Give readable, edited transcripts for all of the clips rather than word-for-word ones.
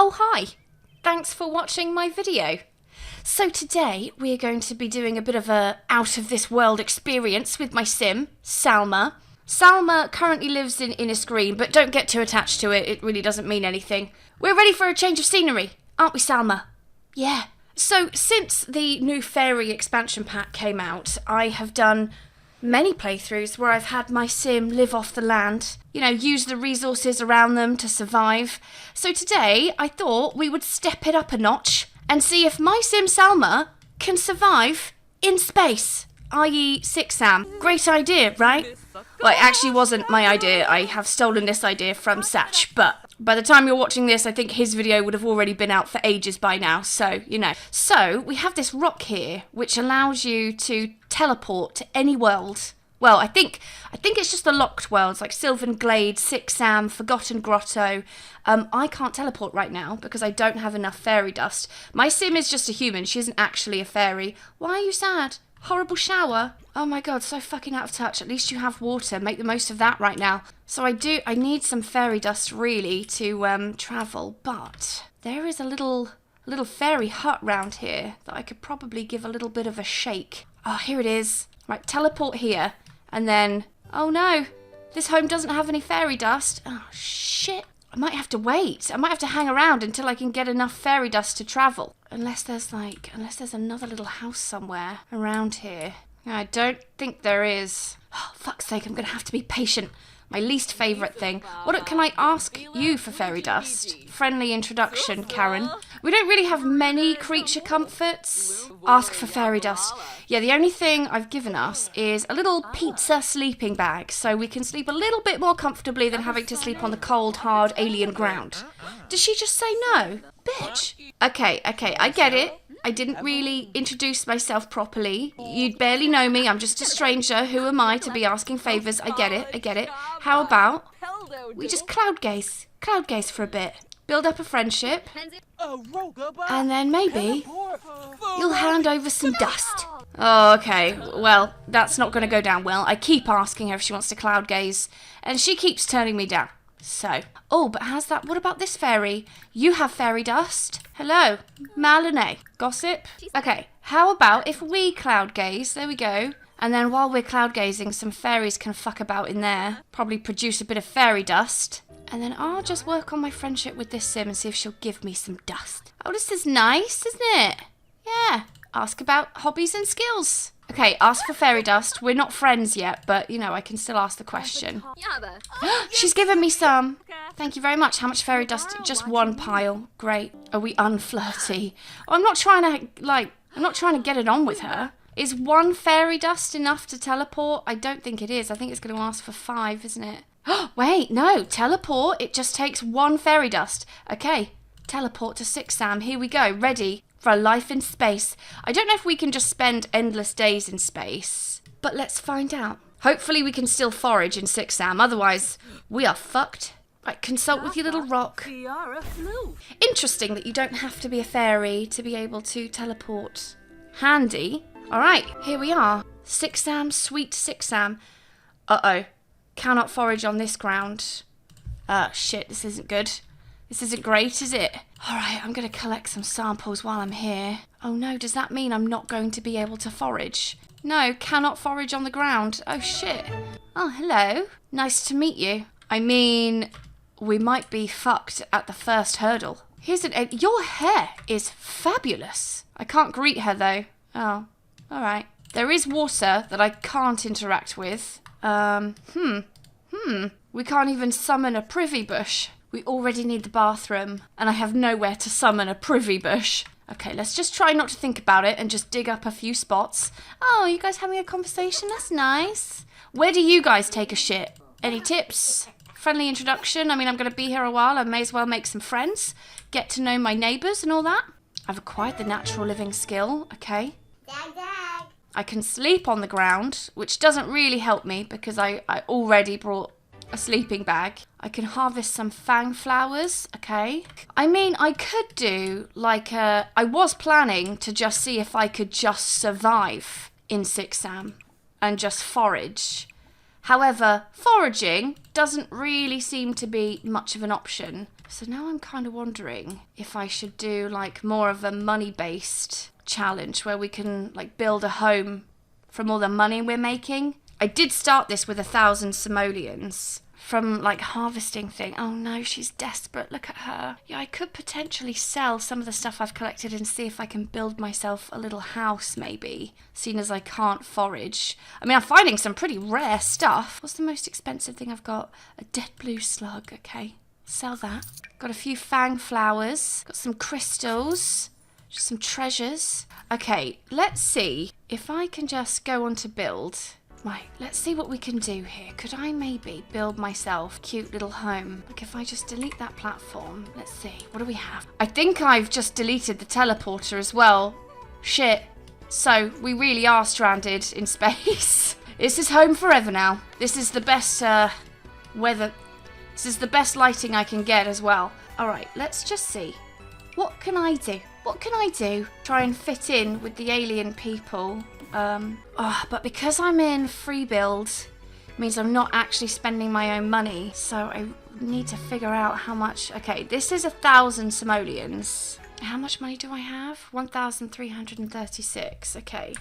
Oh hi, thanks for watching my video. So today we are going to be doing a bit of a out of this world experience with my sim, Salma. Salma currently lives in Innisgreen, but don't get too attached to it, it really doesn't mean anything. We're ready for a change of scenery, aren't we, Salma? Yeah. So since the new fairy expansion pack came out, I have done many playthroughs where I've had my sim live off the land, you know, use the resources around them to survive. So today I thought we would step it up a notch and see if my sim Salma can survive in space, i.e. Sixam. Great idea, right? Well, it actually wasn't my idea. I have stolen this idea from Satch, but by the time you're watching this, I think his video would have already been out for ages by now, so, you know. So, we have this rock here, which allows you to teleport to any world. Well, I think it's just the locked worlds, like Sylvan Glade, Sixam, Forgotten Grotto. I can't teleport right now, because I don't have enough fairy dust. My sim is just a human, she isn't actually a fairy. Why are you sad? Horrible shower? Oh my god, so fucking out of touch. At least you have water. Make the most of that right now. So I need some fairy dust really to travel, but there is a little fairy hut round here that I could probably give a little bit of a shake. Oh, here it is. Right, teleport here. And then, oh no, this home doesn't have any fairy dust. Oh shit. I might have to wait. I might have to hang around until I can get enough fairy dust to travel. Unless there's another little house somewhere around here. I don't think there is. Oh, fuck's sake, I'm gonna have to be patient. My least favourite thing. What can I ask you for fairy dust? Friendly introduction, Karen. We don't really have many creature comforts. Ask for fairy dust. Yeah, the only thing I've given us is a little pizza sleeping bag, so we can sleep a little bit more comfortably than having to sleep on the cold, hard alien ground. Did she just say no? Bitch. Okay, I get it. I didn't really introduce myself properly. You'd barely know me. I'm just a stranger. Who am I to be asking favours? I get it. How about we just cloud gaze for a bit. Build up a friendship. And then maybe you'll hand over some dust. Oh, okay. Well, that's not going to go down well. I keep asking her if she wants to cloud gaze, and she keeps turning me down. So, oh, but what about this fairy? You have fairy dust. Hello, Malene. Gossip? Okay, how about if we cloud gaze? There we go. And then while we're cloud gazing, some fairies can fuck about in there. Probably produce a bit of fairy dust. And then I'll just work on my friendship with this sim and see if she'll give me some dust. Oh, this is nice, isn't it? Yeah. Ask about hobbies and skills. Okay, ask for fairy dust. We're not friends yet, but, you know, I can still ask the question. She's given me some. Thank you very much. How much fairy dust? Just one pile. Great. Are we unflirty? Oh, I'm not trying to get it on with her. Is one fairy dust enough to teleport? I don't think it is. I think it's going to ask for 5, isn't it? Wait, no. Teleport. It just takes one fairy dust. Okay. Teleport to Sixam. Here we go. Ready for a life in space. I don't know if we can just spend endless days in space, but let's find out. Hopefully we can still forage in Sixam, otherwise we are fucked. Right, consult with your little rock. Interesting that you don't have to be a fairy to be able to teleport. Handy. Alright, here we are. Sixam, sweet Sixam. Uh-oh. Cannot forage on this ground. Shit, this isn't good. This isn't great, is it? Alright, I'm going to collect some samples while I'm here. Oh no, does that mean I'm not going to be able to forage? No, cannot forage on the ground. Oh shit. Oh, hello. Nice to meet you. I mean, we might be fucked at the first hurdle. Here's an egg. Your hair is fabulous. I can't greet her though. Oh, alright. There is water that I can't interact with. We can't even summon a privy bush. We already need the bathroom, and I have nowhere to summon a privy bush. Okay, let's just try not to think about it and just dig up a few spots. Oh, you guys having a conversation? That's nice. Where do you guys take a shit? Any tips? Friendly introduction? I mean, I'm going to be here a while. I may as well make some friends, get to know my neighbours and all that. I've acquired the natural living skill. Okay. I can sleep on the ground, which doesn't really help me because I already brought a sleeping bag. I can harvest some fang flowers, okay. I mean, I could do like I was planning to just see if I could just survive in Sixam and just forage. However, foraging doesn't really seem to be much of an option. So now I'm kind of wondering if I should do like more of a money-based challenge where we can like build a home from all the money we're making. I did start this with 1,000 simoleons from like harvesting thing. Oh no, she's desperate. Look at her. Yeah, I could potentially sell some of the stuff I've collected and see if I can build myself a little house maybe, seeing as I can't forage. I mean, I'm finding some pretty rare stuff. What's the most expensive thing I've got? A dead blue slug. Okay, sell that. Got a few fang flowers. Got some crystals. Just some treasures. Okay, let's see if I can just go on to build. Right, let's see what we can do here. Could I maybe build myself a cute little home? Like if I just delete that platform. Let's see, what do we have? I think I've just deleted the teleporter as well. Shit. So we really are stranded in space. This is home forever now. This is the best weather. This is the best lighting I can get as well. All right, let's just see. What can I do? What can I do? Try and fit in with the alien people. But because I'm in free build, it means I'm not actually spending my own money. So I need to figure out how much. Okay, this is 1,000 simoleons. How much money do I have? 1,336. Okay.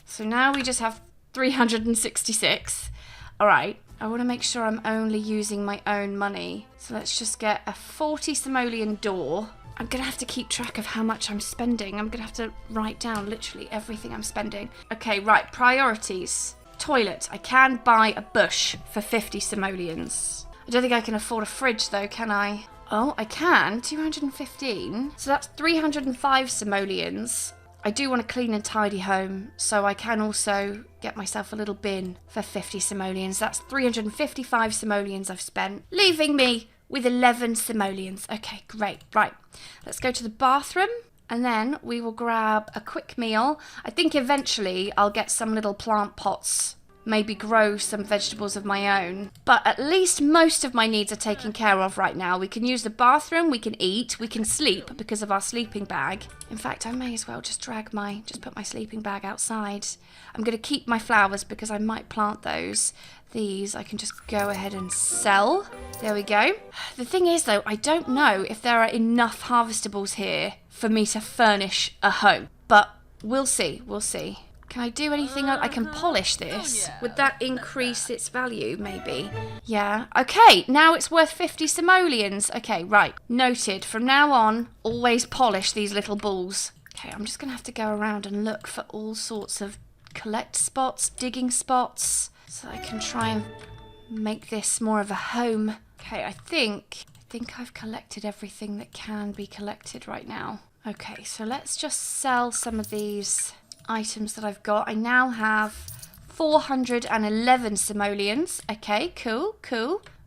So now we just have 366. All right. I want to make sure I'm only using my own money. So let's just get a 40 simoleon door. I'm going to have to keep track of how much I'm spending. I'm going to have to write down literally everything I'm spending. Okay, right. Priorities. Toilet. I can buy a bush for 50 simoleons. I don't think I can afford a fridge though, can I? Oh, I can. 215. So that's 305 simoleons. I do want a clean and tidy home, so I can also get myself a little bin for 50 simoleons. That's 355 simoleons I've spent, leaving me with 11 simoleons. Okay, great. Right, let's go to the bathroom, and then we will grab a quick meal. I think eventually I'll get some little plant pots, maybe grow some vegetables of my own. But at least most of my needs are taken care of right now. We can use the bathroom, we can eat, we can sleep because of our sleeping bag. In fact, I may as well just put my sleeping bag outside. I'm going to keep my flowers because I might plant those. These I can just go ahead and sell. There we go. The thing is though, I don't know if there are enough harvestables here for me to furnish a home. But we'll see, we'll see. Can I do anything? I can polish this. Would that increase its value, maybe? Yeah. Okay, now it's worth 50 simoleons. Okay, right. Noted. From now on, always polish these little balls. Okay, I'm just going to have to go around and look for all sorts of collect spots, digging spots, so I can try and make this more of a home. Okay, I think I've collected everything that can be collected right now. Okay, so let's just sell some of these items that I've got. I now have 411 simoleons. Okay, cool.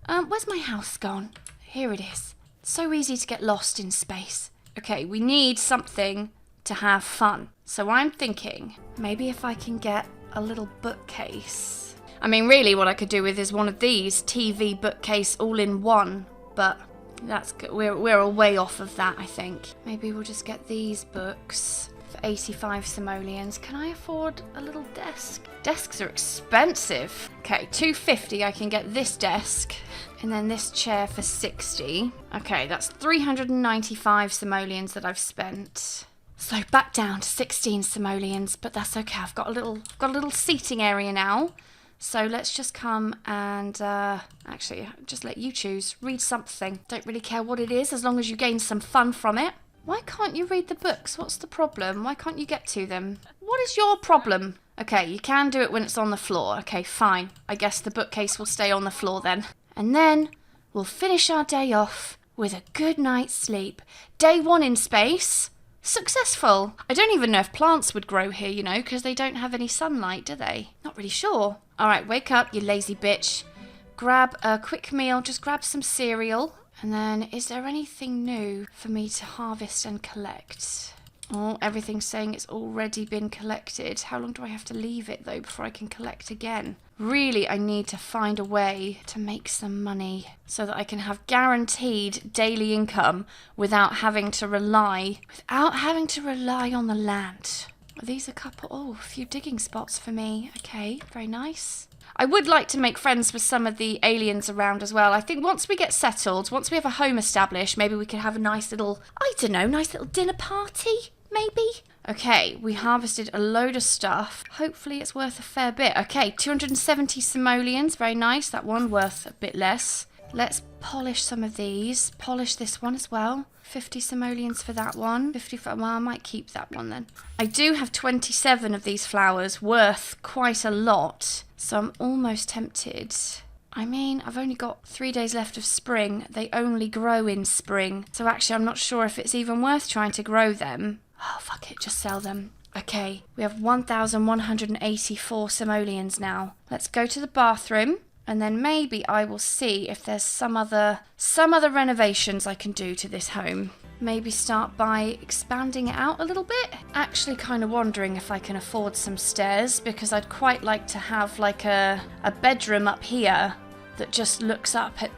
Where's my house gone? Here it is. So easy to get lost in space. Okay, we need something to have fun. So I'm thinking maybe if I can get a little bookcase. I mean, really what I could do with is one of these TV bookcase all in one, but that's good. We're a way off of that, I think. Maybe we'll just get these books for 85 simoleons. Can I afford a little desk? Desks are expensive. Okay, 250 I can get this desk, and then this chair for 60. Okay, that's 395 simoleons that I've spent. So back down to 16 simoleons, but that's okay. I've got a little seating area now. So let's just come and actually just let you choose. Read something. Don't really care what it is as long as you gain some fun from it. Why can't you read the books? What's the problem? Why can't you get to them? What is your problem? Okay, you can do it when it's on the floor. Okay, fine. I guess the bookcase will stay on the floor then. And then we'll finish our day off with a good night's sleep. Day 1 in space. Successful. I don't even know if plants would grow here, you know, because they don't have any sunlight, do they? Not really sure. All right, wake up, you lazy bitch. Grab a quick meal. Just grab some cereal. And then, is there anything new for me to harvest and collect? Oh, everything's saying it's already been collected. How long do I have to leave it, though, before I can collect again? Really, I need to find a way to make some money so that I can have guaranteed daily income without having to rely on the land. Are these a few digging spots for me? Okay, very nice. I would like to make friends with some of the aliens around as well. I think once we get settled, once we have a home established, maybe we can have a nice little, I don't know, nice little dinner party, maybe? Okay, we harvested a load of stuff. Hopefully it's worth a fair bit. Okay, 270 simoleons, very nice. That one worth a bit less. Let's polish some of these. Polish this one as well. 50 simoleons for that one. 55, well, I might keep that one then. I do have 27 of these flowers, worth quite a lot. So I'm almost tempted. I mean, I've only got 3 days left of spring. They only grow in spring. So actually, I'm not sure if it's even worth trying to grow them. Oh, fuck it, just sell them. Okay, we have 1,184 simoleons now. Let's go to the bathroom. And then maybe I will see if there's some other renovations I can do to this home. Maybe start by expanding it out a little bit. Actually kind of wondering if I can afford some stairs, because I'd quite like to have like a bedroom up here that just looks up at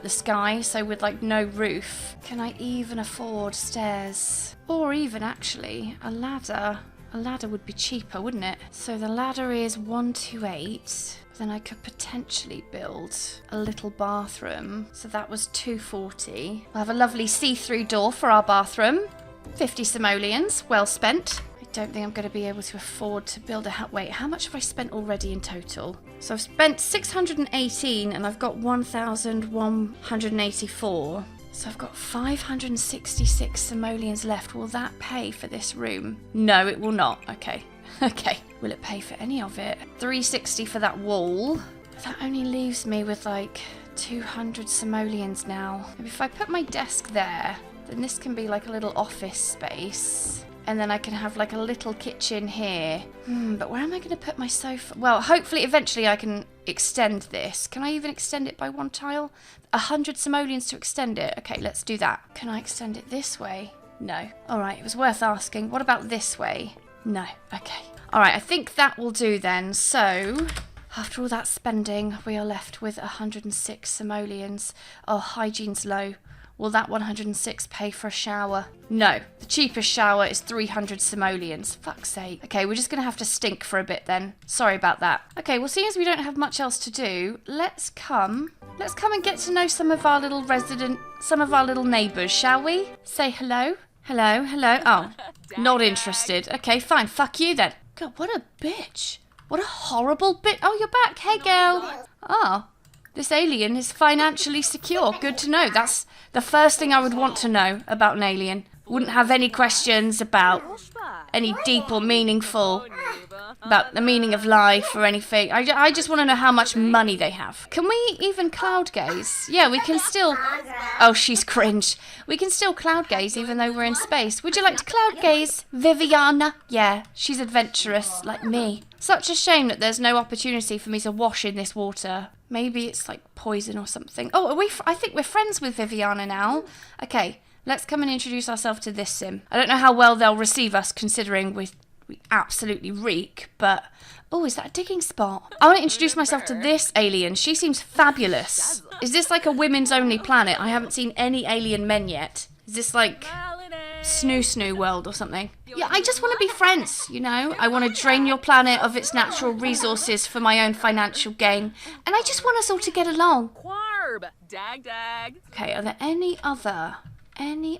the sky, so with like no roof. Can I even afford stairs? Or even actually a ladder. A ladder would be cheaper, wouldn't it? So the ladder is 128. Then I could potentially build a little bathroom. So that was 240. We'll have a lovely see-through door for our bathroom. 50 simoleons, well spent. I don't think I'm going to be able to afford to build a house. Wait, how much have I spent already in total? So I've spent 618 and I've got 1,184. So I've got 566 simoleons left. Will that pay for this room? No, it will not. Okay. Okay. Will it pay for any of it? 360 for that wall. That only leaves me with like 200 simoleons now. Maybe if I put my desk there, then this can be like a little office space. And then I can have like a little kitchen here. But where am I going to put my sofa? Well, hopefully eventually I can extend this. Can I even extend it by one tile? 100 simoleons to extend it. Okay, let's do that. Can I extend it this way? No. All right, it was worth asking. What about this way? No. Okay. All right, I think that will do then. So, after all that spending, we are left with 106 simoleons. Oh, hygiene's low. Will that 106 pay for a shower? No. The cheapest shower is 300 simoleons. Fuck's sake. Okay, we're just going to have to stink for a bit then. Sorry about that. Okay, well, seeing as we don't have much else to do, let's come and get to know some of our little neighbours, shall we? Say hello. Hello, hello. Oh, not interested. Okay, fine. Fuck you then. God, what a bitch. What a horrible bitch. Oh, you're back. Hey, girl. Oh, this alien is financially secure. Good to know. That's the first thing I would want to know about an alien. Wouldn't have any questions about any deep or meaningful, about the meaning of life or anything. I just want to know how much money they have. Can we even cloud gaze? Yeah, we can still... Oh, she's cringe. We can still cloud gaze even though we're in space. Would you like to cloud gaze, Viviana? Yeah, she's adventurous, like me. Such a shame that there's no opportunity for me to wash in this water. Maybe it's like poison or something. Oh, I think we're friends with Viviana now. Okay, let's come and introduce ourselves to this sim. I don't know how well they'll receive us considering we absolutely reek, but... Oh, is that a digging spot? I want to introduce myself to this alien. She seems fabulous. Is this like a women's only planet? I haven't seen any alien men yet. Is this like Snoo world or something? Yeah, I just want to be friends, you know? I want to drain your planet of its natural resources for my own financial gain. And I just want us all to get along. Okay, are there any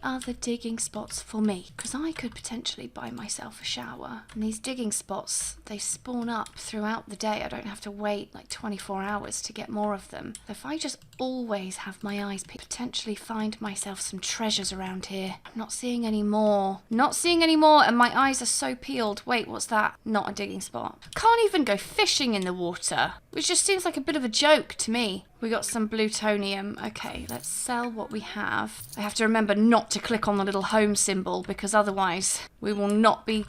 other digging spots for me? Because I could potentially buy myself a shower. And these digging spots, they spawn up throughout the day. I don't have to wait like 24 hours to get more of them. So if I just always have my eyes peeled, potentially find myself some treasures around here. I'm not seeing any more. Not seeing any more, and my eyes are so peeled. Wait, what's that? Not a digging spot. Can't even go fishing in the water, which just seems like a bit of a joke to me. We got some plutonium. Okay, let's sell what we have. I have to remember not to click on the little home symbol because otherwise we'll be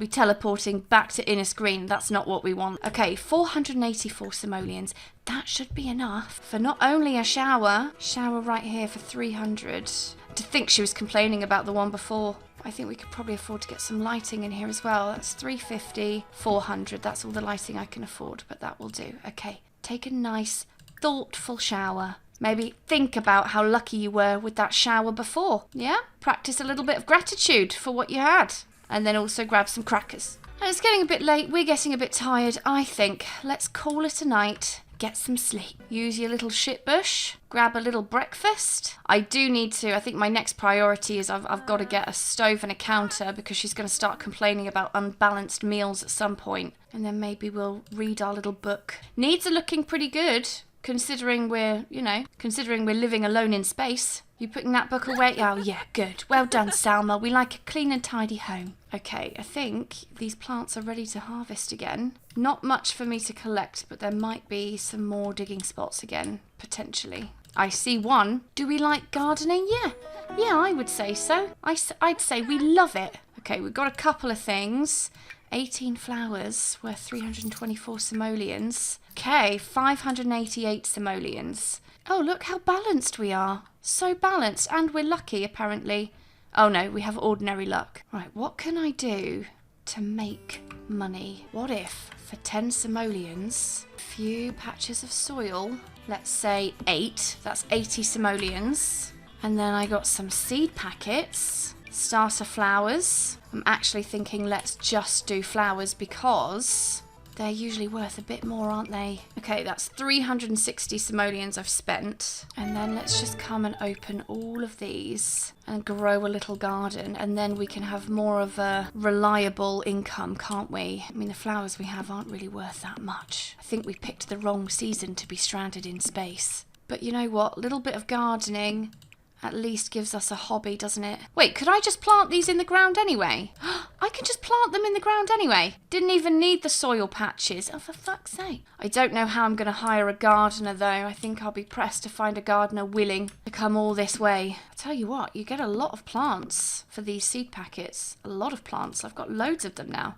teleporting back to Innis Green. That's not what we want. Okay, 484 simoleons. That should be enough for not only a shower right here for 300. To think she was complaining about the one before. I think we could probably afford to get some lighting in here as well. That's 350, 400. That's all the lighting I can afford, but that will do. Okay, take a nice thoughtful shower. Maybe think about how lucky you were with that shower before. Yeah? Practice a little bit of gratitude for what you had. And then also grab some crackers. It's getting a bit late. We're getting a bit tired, I think. Let's call it a night. Get some sleep. Use your little shit bush. Grab a little breakfast. I do need to, I think my next priority is I've got to get a stove and a counter because she's going to start complaining about unbalanced meals at some point. And then maybe we'll read our little book. Needs are looking pretty good considering we're living alone in space. You putting that book away? Oh yeah, good. Well done, Salma. We like a clean and tidy home. Okay, I think these plants are ready to harvest again. Not much for me to collect, but there might be some more digging spots again, potentially. I see one. Do we like gardening? Yeah, I would say so. I'd say we love it. Okay, we've got a couple of things. 18 flowers worth 324 simoleons. Okay, 588 simoleons. Oh, look how balanced we are. So balanced, and we're lucky, apparently. Oh no, we have ordinary luck. Right, what can I do to make money? What if, for 10 simoleons, a few patches of soil, let's say 8, that's 80 simoleons, and then I got some seed packets, starter flowers. I'm actually thinking let's just do flowers because they're usually worth a bit more, aren't they? Okay, that's 360 simoleons I've spent. And then let's just come and open all of these and grow a little garden. And then we can have more of a reliable income, can't we? I mean, the flowers we have aren't really worth that much. I think we picked the wrong season to be stranded in space. But you know what? A little bit of gardening at least gives us a hobby, doesn't it? Wait, could I just plant these in the ground anyway? I can just plant them in the ground anyway. Didn't even need the soil patches. Oh, for fuck's sake. I don't know how I'm going to hire a gardener, though. I think I'll be pressed to find a gardener willing to come all this way. I tell you what, you get a lot of plants for these seed packets. A lot of plants. I've got loads of them now.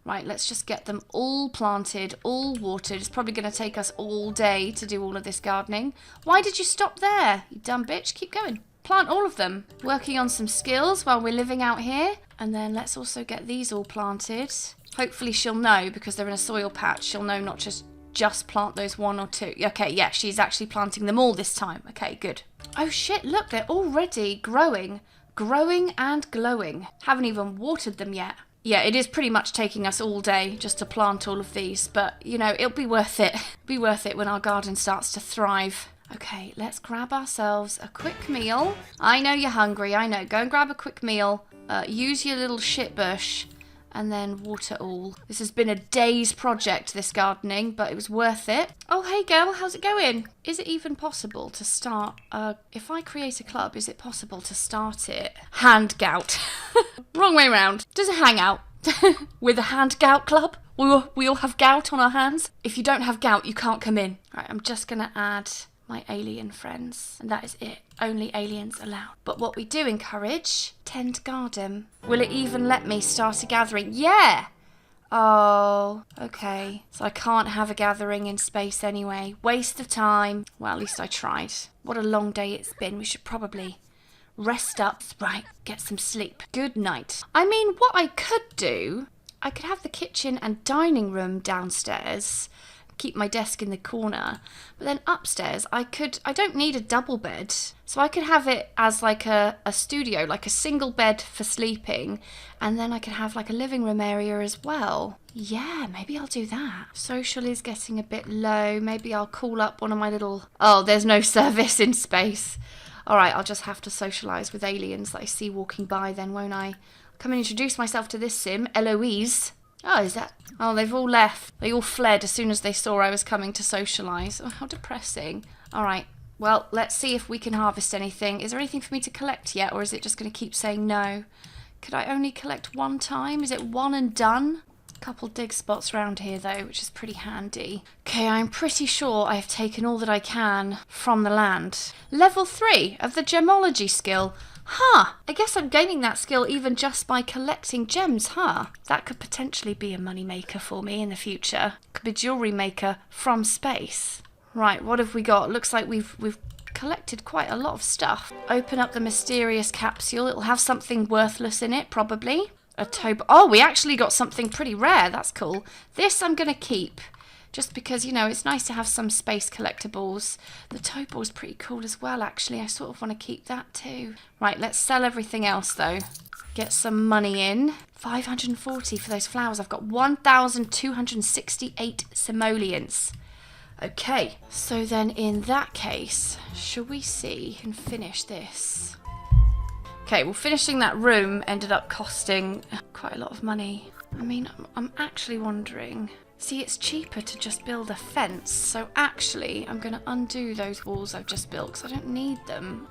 Right, let's just get them all planted, all watered. It's probably going to take us all day to do all of this gardening. Why did you stop there, you dumb bitch? Keep going. Plant all of them. Working on some skills while we're living out here. And then let's also get these all planted. Hopefully she'll know, because they're in a soil patch, she'll know not just plant those 1 or 2. Okay, yeah, she's actually planting them all this time. Okay, good. Oh shit, look, they're already growing. Growing and glowing. Haven't even watered them yet. Yeah, it is pretty much taking us all day just to plant all of these, but, you know, it'll be worth it. Be worth it when our garden starts to thrive. Okay, let's grab ourselves a quick meal. I know you're hungry, I know. Go and grab a quick meal. Use your little shit bush and then water all. This has been a day's project, this gardening, but it was worth it. Oh, hey girl, how's it going? Is it even possible to start, if I create a club, is it possible to start it? Hand gout. Wrong way round. Does it hang out? With a hand gout club? We all have gout on our hands. If you don't have gout, you can't come in. Right, I'm just gonna add my alien friends, and that is it. Only aliens allowed. But what we do encourage, tend garden. Will it even let me start a gathering? Yeah! Oh, okay. So I can't have a gathering in space anyway. Waste of time. Well, at least I tried. What a long day it's been. We should probably rest up. Right, get some sleep. Good night. I mean, what I could do, I could have the kitchen and dining room downstairs, keep my desk in the corner, but then upstairs I don't need a double bed, so I could have it as like a studio, like a single bed for sleeping, and then I could have like a living room area as well. Yeah, maybe I'll do that. Social is getting a bit low. Maybe I'll call up one of my little... Oh, there's no service in space. Alright, I'll just have to socialise with aliens that I see walking by then, won't I? Come and introduce myself to this sim, Eloise. Oh, is that... Oh, they've all left. They all fled as soon as they saw I was coming to socialise. Oh, how depressing. All right. Well, let's see if we can harvest anything. Is there anything for me to collect yet, or is it just going to keep saying no? Could I only collect one time? Is it one and done? A couple dig spots around here, though, which is pretty handy. Okay, I'm pretty sure I have taken all that I can from the land. Level 3 of the gemology skill. Huh, I guess I'm gaining that skill even just by collecting gems, huh? That could potentially be a money maker for me in the future. Could be a jewellery maker from space. Right, what have we got? Looks like we've collected quite a lot of stuff. Open up the mysterious capsule. It'll have something worthless in it, probably. A Oh, we actually got something pretty rare. That's cool. This I'm going to keep, just because, you know, it's nice to have some space collectibles. The toad ball's pretty cool as well, actually. I sort of want to keep that too. Right, let's sell everything else though. Get some money in. 540 for those flowers. I've got 1,268 simoleons. Okay, so then in that case, should we see and finish this? Okay, well, finishing that room ended up costing quite a lot of money. I mean, I'm actually wondering... See, it's cheaper to just build a fence, so actually I'm going to undo those walls I've just built because I don't need them.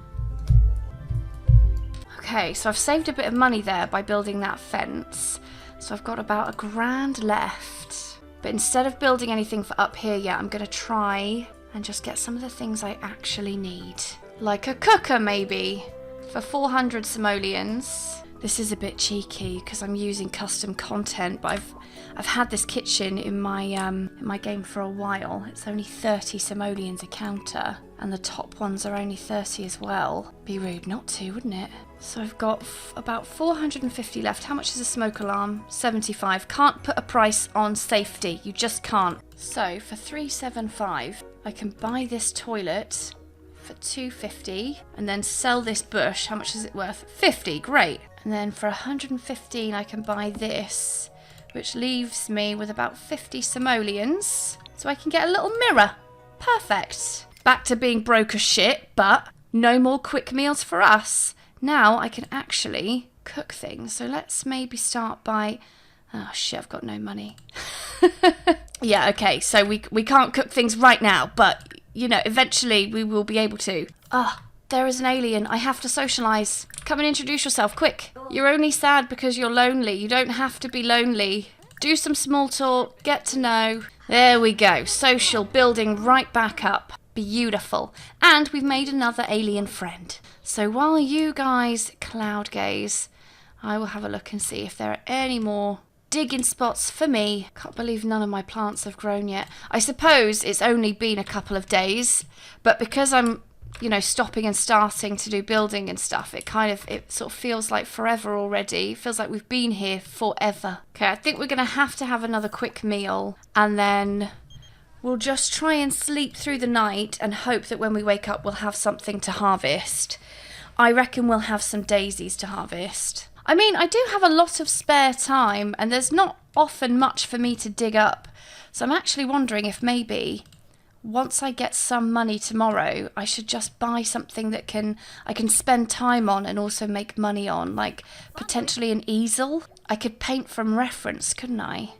Okay, so I've saved a bit of money there by building that fence. So I've got about £1,000 left. But instead of building anything for up here yet, I'm going to try and just get some of the things I actually need. Like a cooker, maybe, for 400 simoleons. This is a bit cheeky because I'm using custom content, but I've had this kitchen in my game for a while. It's only 30 simoleons a counter, and the top ones are only 30 as well. Be rude not to, wouldn't it? So I've got about 450 left. How much is a smoke alarm? 75. Can't put a price on safety. You just can't. So for 375, I can buy this toilet for 250 and then sell this bush. How much is it worth? 50. Great. And then for 115, I can buy this, which leaves me with about 50 simoleons. So I can get a little mirror. Perfect. Back to being broke as shit, but no more quick meals for us. Now I can actually cook things. So let's maybe start by... Oh shit, I've got no money. Yeah, okay, so we can't cook things right now, but, you know, eventually we will be able to. Ah, there is an alien. I have to socialise. Come and introduce yourself, quick. You're only sad because you're lonely. You don't have to be lonely. Do some small talk, get to know. There we go. Social building right back up. Beautiful. And we've made another alien friend. So while you guys cloud gaze, I will have a look and see if there are any more digging spots for me. Can't believe none of my plants have grown yet. I suppose it's only been a couple of days, but because I'm, you know, stopping and starting to do building and stuff, it sort of feels like forever already. It feels like we've been here forever. Okay, I think we're going to have another quick meal, and then we'll just try and sleep through the night and hope that when we wake up we'll have something to harvest. I reckon we'll have some daisies to harvest. I mean, I do have a lot of spare time and there's not often much for me to dig up. So I'm actually wondering if maybe once I get some money tomorrow, I should just buy something that I can spend time on and also make money on, like potentially an easel. I could paint from reference, couldn't I?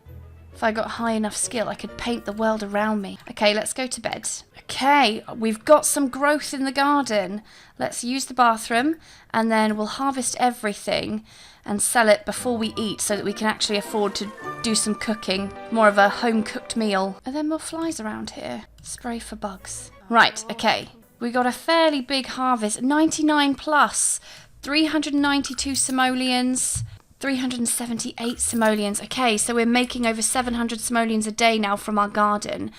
If I got high enough skill, I could paint the world around me. Okay, let's go to bed. Okay, we've got some growth in the garden. Let's use the bathroom and then we'll harvest everything and sell it before we eat so that we can actually afford to do some cooking. More of a home-cooked meal. Are there more flies around here? Spray for bugs. Right, okay. We got a fairly big harvest. 99 plus. 392 simoleons. 378 simoleons. Okay, so we're making over 700 simoleons a day now from our garden.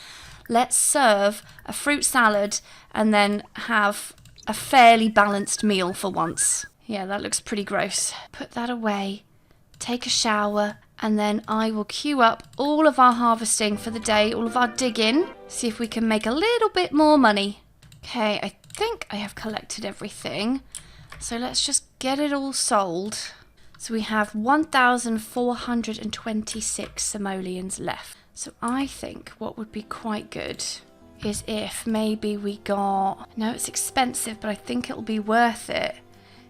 Let's serve a fruit salad and then have a fairly balanced meal for once. Yeah, that looks pretty gross. Put that away, take a shower, and then I will queue up all of our harvesting for the day, all of our digging, see if we can make a little bit more money. Okay, I think I have collected everything. So let's just get it all sold. So we have 1,426 simoleons left. So I think what would be quite good is if maybe we got... No, it's expensive, but I think it'll be worth it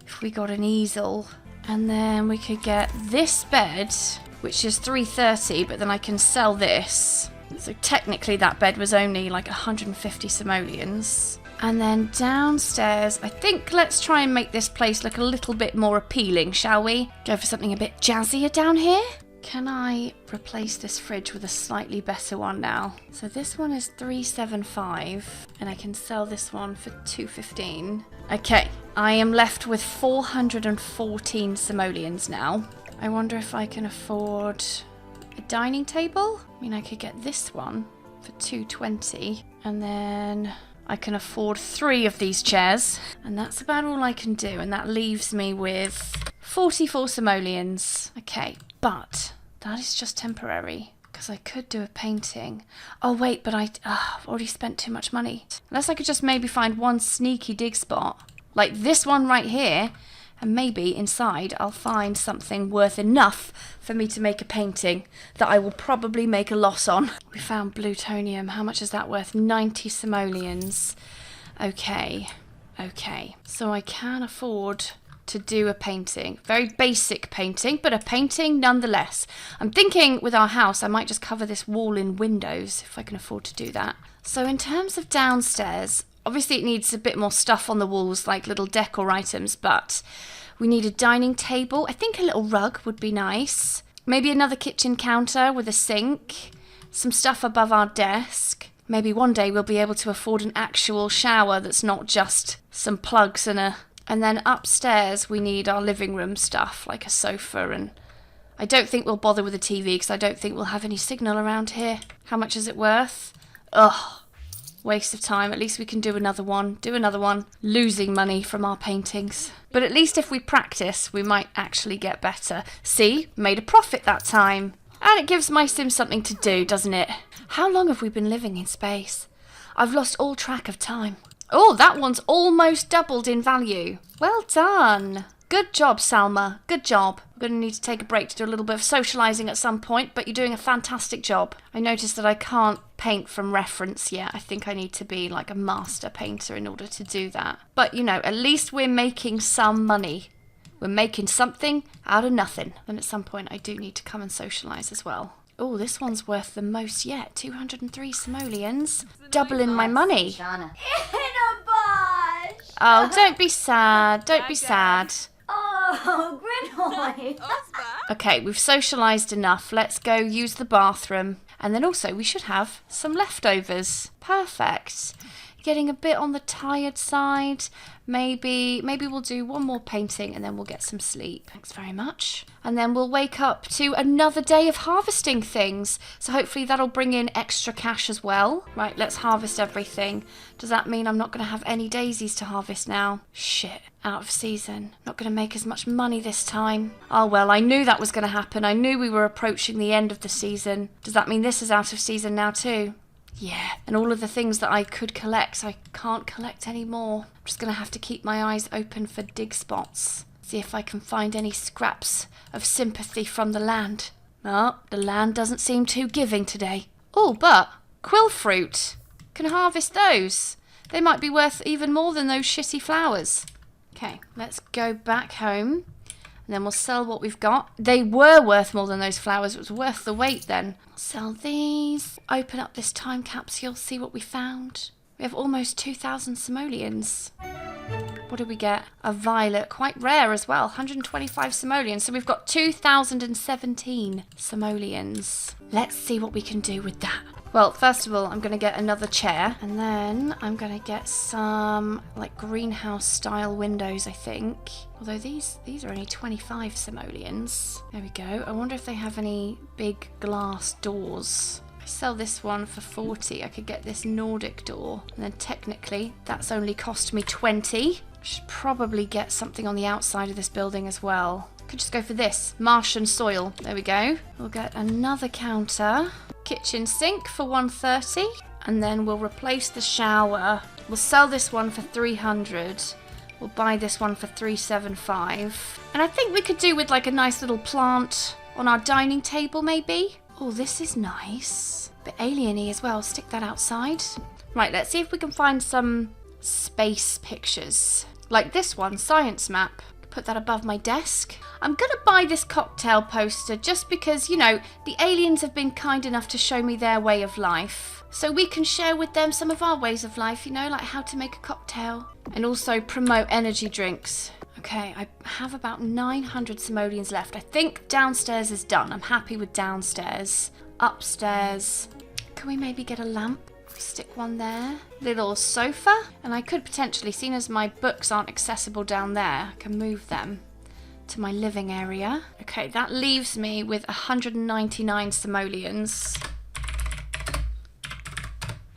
if we got an easel. And then we could get this bed, which is 330, but then I can sell this. So technically that bed was only like 150 simoleons. And then downstairs, I think let's try and make this place look a little bit more appealing, shall we? Go for something a bit jazzier down here? Can I replace this fridge with a slightly better one now? So this one is 375 and I can sell this one for 215. Okay, I am left with 414 simoleons now. I wonder if I can afford a dining table? I mean, I could get this one for 220 and then I can afford 3 of these chairs, and that's about all I can do, and that leaves me with 44 simoleons. Okay, but that is just temporary, Because I could do a painting. Oh, wait, but I've already spent too much money. Unless I could just maybe find one sneaky dig spot. Like this one right here. And maybe inside I'll find something worth enough for me to make a painting that I will probably make a loss on. We found plutonium. How much is that worth? 90 simoleons. Okay. So I can afford to do a painting. Very basic painting, but a painting nonetheless. I'm thinking with our house, I might just cover this wall in windows if I can afford to do that. So in terms of downstairs, obviously it needs a bit more stuff on the walls, like little decor items, but we need a dining table. I think a little rug would be nice. Maybe another kitchen counter with a sink, some stuff above our desk. Maybe one day we'll be able to afford an actual shower that's not just some plugs and then upstairs we need our living room stuff, like a sofa, and I don't think we'll bother with a TV because I don't think we'll have any signal around here. How much is it worth? Ugh. Waste of time. At least we can do another one. Losing money from our paintings. But at least if we practice, we might actually get better. See? Made a profit that time. And it gives my sim something to do, doesn't it? How long have we been living in space? I've lost all track of time. Oh, that one's almost doubled in value. Well done. Good job, Salma. Good job. I'm going to need to take a break to do a little bit of socializing at some point, but you're doing a fantastic job. I noticed that I can't paint from reference yet. I think I need to be like a master painter in order to do that. But, you know, at least we're making some money. We're making something out of nothing. And at some point, I do need to come and socialize as well. Oh, this one's worth the most yet. 203 simoleons. Doubling my money. Oh, don't be sad. Don't be sad. Oh, Grinoy. Okay, we've socialised enough. Let's go use the bathroom. And then also we should have some leftovers. Perfect. Getting a bit on the tired side. Maybe we'll do one more painting and then we'll get some sleep. Thanks very much. And then we'll wake up to another day of harvesting things. So hopefully that'll bring in extra cash as well. Right, let's harvest everything. Does that mean I'm not going to have any daisies to harvest now? Shit, out of season. Not going to make as much money this time. Oh well, I knew that was going to happen. I knew we were approaching the end of the season. Does that mean this is out of season now too? Yeah, and all of the things that I could collect, I can't collect anymore. I'm just going to have to keep my eyes open for dig spots. See if I can find any scraps of sympathy from the land. Oh, the land doesn't seem too giving today. Oh, but quill fruit. Can harvest those. They might be worth even more than those shitty flowers. Okay, let's go back home. And then we'll sell what we've got. They were worth more than those flowers. It was worth the wait then. Sell these. Open up this time capsule. See what we found. We have almost 2,000 simoleons. What did we get? A violet. Quite rare as well. 125 simoleons. So we've got 2,017 simoleons. Let's see what we can do with that. Well, first of all, I'm going to get another chair. And then I'm going to get some, like, greenhouse style windows, I think. Although these are only 25 simoleons. There we go. I wonder if they have any big glass doors. If I sell this one for 40, I could get this Nordic door. And then technically, that's only cost me 20. Should probably get something on the outside of this building as well. Could just go for this. Martian soil. There we go. We'll get another counter. Kitchen sink for 130. And then we'll replace the shower. We'll sell this one for 300. We'll buy this one for 375. And I think we could do with like a nice little plant on our dining table maybe. Oh, this is nice. Bit alien-y as well. Stick that outside. Right, let's see if we can find some space pictures. Like this one, science map. Put that above my desk. I'm going to buy this cocktail poster just because, you know, the aliens have been kind enough to show me their way of life. So we can share with them some of our ways of life, you know, like how to make a cocktail. And also promote energy drinks. Okay, I have about 900 simoleons left. I think downstairs is done. I'm happy with downstairs. Upstairs. Can we maybe get a lamp? Stick one there. Little sofa. And I could potentially, seeing as my books aren't accessible down there, I can move them to my living area. Okay, that leaves me with 199 simoleons.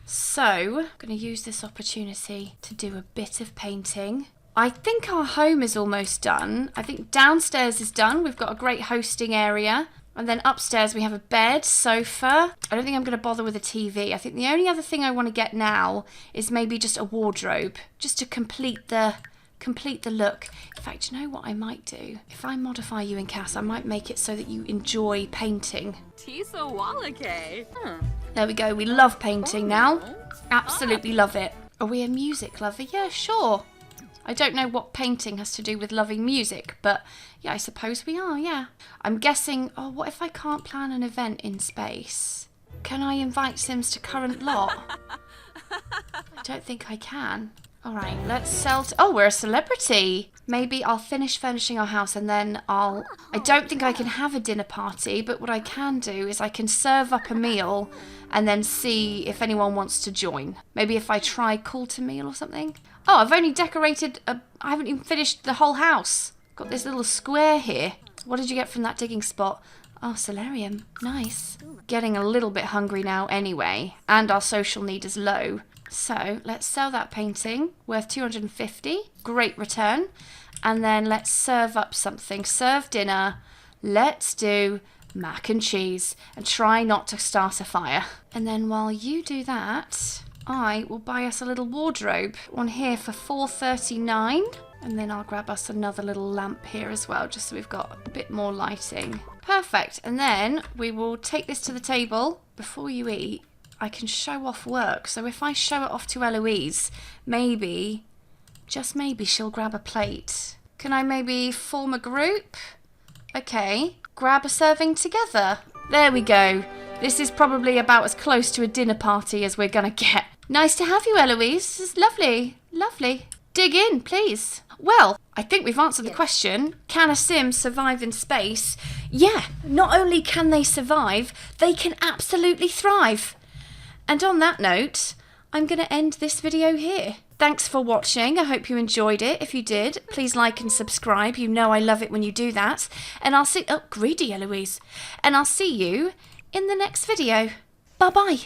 So, I'm going to use this opportunity to do a bit of painting. I think our home is almost done. I think downstairs is done. We've got a great hosting area. And then upstairs we have a bed, sofa. I don't think I'm going to bother with a TV. I think the only other thing I want to get now is maybe just a wardrobe, just to complete the look. In fact, you know what I might do? If I modify you and Cass, I might make it so that you enjoy painting. There we go. We love painting now. Absolutely love it. Are we a music lover? Yeah, sure. I don't know what painting has to do with loving music, but yeah, I suppose we are, yeah. I'm guessing, oh, what if I can't plan an event in space? Can I invite Sims to current lot? I don't think I can. All right, let's sell oh, we're a celebrity. Maybe I'll finish furnishing our house and then I don't think I can have a dinner party, but what I can do is I can serve up a meal and then see if anyone wants to join. Maybe if I try call to meal or something. Oh, I've only decorated, I haven't even finished the whole house. Got this little square here. What did you get from that digging spot? Oh, solarium. Nice. Getting a little bit hungry now anyway, and our social need is low. So let's sell that painting, worth 250. Great return. And then let's serve up something. Serve dinner. Let's do mac and cheese and try not to start a fire. And then while you do that, I will buy us a little wardrobe. One here for $4.39. And then I'll grab us another little lamp here as well, just so we've got a bit more lighting. Perfect. And then we will take this to the table. Before you eat, I can show off work. So if I show it off to Eloise, maybe, just maybe, she'll grab a plate. Can I maybe form a group? Okay. Grab a serving together. There we go. This is probably about as close to a dinner party as we're gonna get. Nice to have you, Eloise. This is lovely. Lovely. Dig in, please. Well, I think we've answered the question. Can a sim survive in space? Yeah, not only can they survive, they can absolutely thrive. And on that note, I'm going to end this video here. Thanks for watching. I hope you enjoyed it. If you did, please like and subscribe. You know I love it when you do that. And I'll see... Oh, greedy Eloise. And I'll see you in the next video. Bye-bye.